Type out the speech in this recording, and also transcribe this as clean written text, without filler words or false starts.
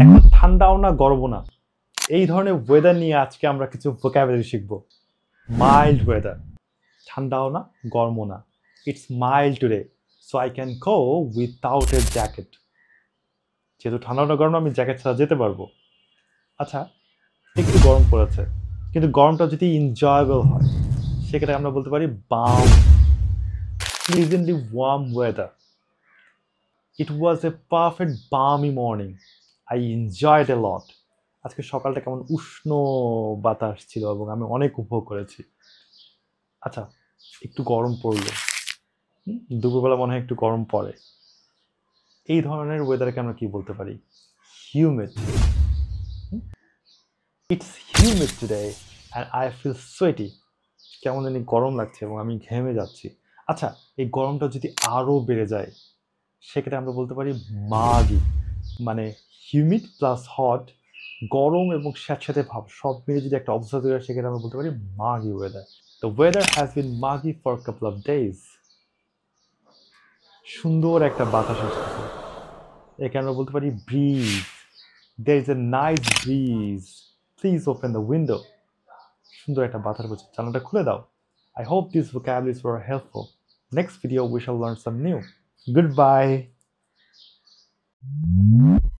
এখন ঠান্ডাও না গরমও না, এই ধরনের ওয়েদার নিয়ে আজকে আমরা কিছু ভোকাবুলারি শিখব। মাইল্ড ওয়েদার, ঠান্ডাও না গরমও না, it's mild today, so I can go without a jacket. যেহেতু ঠান্ডাও না গরম, আমি জ্যাকেট ছাড়া যেতে পারবো। আচ্ছা, একটু গরম পড়েছে, কিন্তু গরমটা যদি এনজয়েবল হয় সেক্ষেত্রে আমরা বলতে পারি balmy, pleasantly warm weather. It was a perfect balmy morning, I enjoyed a lot. আজকে সকালটা কেমন উষ্ণ বাতাস ছিল এবং আমি অনেক উপভোগ করেছি। আচ্ছা, একটু গরম পড়লো, দুপুরবেলা মনে হয় একটু গরম পড়ে, এই ধরনের ওয়েদারকে আমরা কি বলতে পারি? Humid. It's humid today and I feel sweaty. কেমন জানি গরম লাগছে এবং আমি ঘেমে যাচ্ছি। আচ্ছা, এই গরমটা যদি আরও বেড়ে যায় সেক্ষেত্রে আমরা বলতে পারি মাগি, মানে হিউমিড প্লাস হট, গরম এবং স্যাঁতস্যাঁতে ভাব সব মিলে যদি একটা অবস্থা তৈরি হয় সেক্ষেত্রে আমরা বলতে পারি মাগি weather. The weather has been মাগি ফর কাপল অফ ডেজ। সুন্দর একটা বাতাস আসতেছে, একে আমরা বলতে পারি bridge. There is a nice bridge, please open the window. সুন্দর একটা বাতাস বলছে, জানালাটা খুলে দাও। I hope these vocabularies were helpful. Next video we shall learn some new. Goodbye.